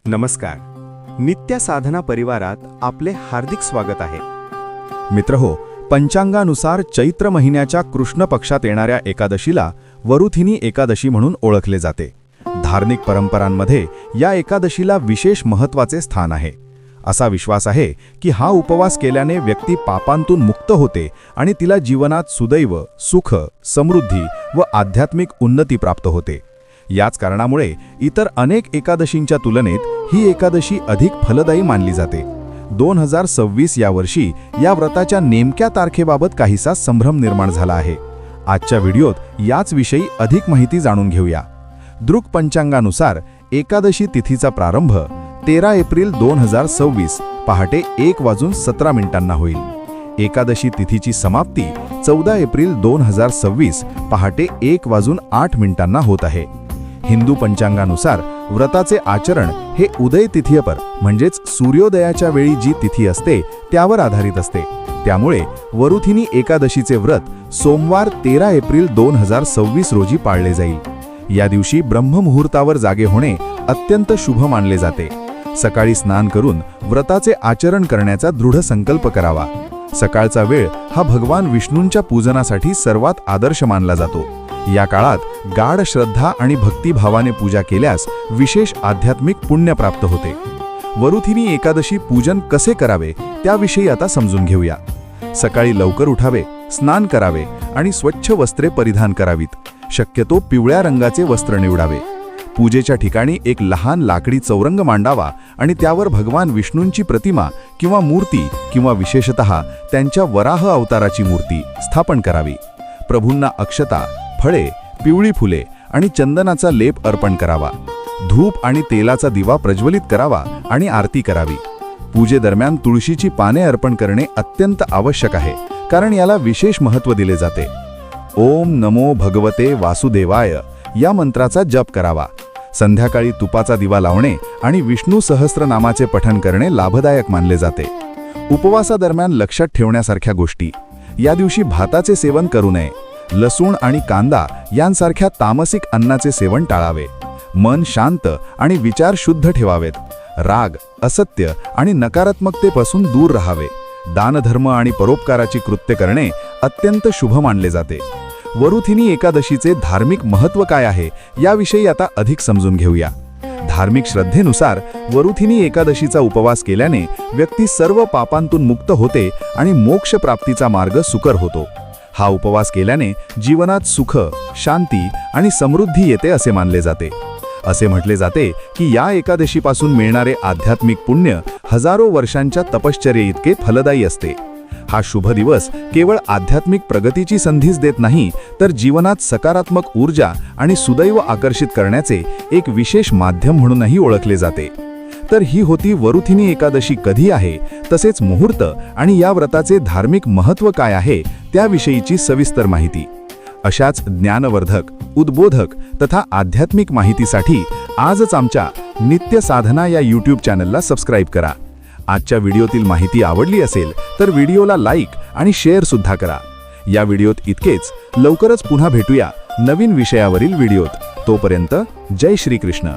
नमस्कार. नित्य साधना परिवारात आपले हार्दिक स्वागत आहे. मित्रहो, पंचांगानुसार चैत्र महिन्याच्या कृष्ण पक्षात येणाऱ्या एकादशीला वरुथिनी एकादशी म्हणून ओळखले जाते. धार्मिक परंपरांमध्ये या एकादशीला विशेष महत्त्वाचे स्थान आहे. असा विश्वास आहे की हा उपवास केल्याने व्यक्ती पापांतून मुक्त होते आणि तिला जीवनात सुदैव, सुख, समृद्धी व आध्यात्मिक उन्नती प्राप्त होते. याच कारणामुळे इतर अनेक एकादशींच्या तुलनेत ही एकादशी अधिक फलदायी मानली जाते. 2026 या वर्षी या व्रताच्या नेमक्या तारखेबाबत काहीसा संभ्रम निर्माण झाला आहे. आजच्या व्हिडिओत याच विषयी अधिक माहिती जाणून घेऊया. दृक पंचांगानुसार एकादशी तिथीचा प्रारंभ 13 एप्रिल 2026 पहाटे 1:17 होईल. एकादशी तिथीची समाप्ती 14 एप्रिल 2026 पहाटे 1:08 होत आहे. हिंदू पंचांगानुसार व्रताचे आचरण हे उदय तिथीपर म्हणजेच सूर्योदयाच्या वेळी जी तिथी असते त्यावर आधारित असते. त्यामुळे वरुथिनी एकादशीचे व्रत सोमवार 13 एप्रिल 2026 रोजी पाळले जाईल. या दिवशी ब्रह्ममुहूर्तावर जागे होणे अत्यंत शुभ मानले जाते. सकाळी स्नान करून व्रताचे आचरण करण्याचा दृढ संकल्प करावा. सकाळचा वेळ हा भगवान विष्णूंच्या पूजनासाठी सर्वात आदर्श मानला जातो. या काळात गाढ श्रद्धा आणि भक्तिभावाने पूजा केल्यास विशेष आध्यात्मिक पुण्य प्राप्त होते. वरुथिनी एकादशी पूजन कसे करावे त्याविषयी आता समजून घेऊया. सकाळी लवकर उठावे, स्नान करावे आणि स्वच्छ वस्त्रे परिधान करावीत. शक्यतो पिवळ्या रंगाचे वस्त्र निवडावे. पूजेच्या ठिकाणी एक लहान लाकडी चौरंग मांडावा आणि त्यावर भगवान विष्णूंची प्रतिमा किंवा मूर्ती किंवा विशेषतः त्यांच्या वराह अवताराची मूर्ती स्थापन करावी. प्रभूंना अक्षता, फळे, पिवळी फुले आणि चंदनाचा लेप अर्पण करावा. धूप आणि तेलाचा दिवा प्रज्वलित करावा आणि आरती करावी. पूजेदरम्यान तुळशीची पाने अर्पण करणे अत्यंत आवश्यक आहे, कारण याला विशेष महत्त्व दिले जाते. ओम नमो भगवते वासुदेवाय या मंत्राचा जप करावा. संध्याकाळी तुपाचा दिवा लावणे आणि विष्णू सहस्त्रनामाचे पठण करणे लाभदायक मानले जाते. उपवासादरम्यान लक्षात ठेवण्यासारख्या गोष्टी: या दिवशी भाताचे सेवन करू नये. लसूण आणि कांदा यांसारख्या तामसिक अन्नाचे सेवन टाळावे. मन शांत आणि विचार शुद्ध ठेवावेत. राग, असत्य आणि नकारात्मकतेपासून दूर राहावे. दानधर्म आणि परोपकाराची कृत्य करणे अत्यंत शुभ मानले जाते. वरुथिनी एकादशीचे धार्मिक महत्त्व काय आहे याविषयी आता अधिक समजून घेऊया. धार्मिक श्रद्धेनुसार वरुथिनी एकादशीचा उपवास केल्याने व्यक्ती सर्व पापांतून मुक्त होते आणि मोक्ष प्राप्तीचा मार्ग सुकर होतो. हा उपवास केल्याने जीवनात सुख, शांती आणि समृद्धी येते असे मानले जाते. असे म्हटले जाते की या एकादशीपासून मिळणारे आध्यात्मिक पुण्य हजारो वर्षांच्या तपश्चर्येइतके फलदायी असते. हा शुभ दिवस केवळ आध्यात्मिक प्रगतीची संधीच देत नाही, तर जीवनात सकारात्मक ऊर्जा आणि सुदैव आकर्षित करण्याचे एक विशेष माध्यम म्हणूनही ओळखले जाते. तर ही होती वरुथिनी एकादशी कधी आहे, तसेच मुहूर्त आणि या व्रताचे धार्मिक महत्त्व काय आहे त्याविषयीची सविस्तर माहिती. अशाच ज्ञानवर्धक, उद्बोधक तथा आध्यात्मिक माहितीसाठी आजच आमच्या नित्य साधना या यूट्यूब चॅनलला सबस्क्राईब करा. आजच्या व्हिडिओतील माहिती आवडली असेल तर व्हिडिओला लाईक आणि शेअर सुद्धा करा. या व्हिडिओत इतकेच. लवकरच पुन्हा भेटूया नवीन विषयावरील व्हिडिओत. तोपर्यंत जय श्री कृष्ण.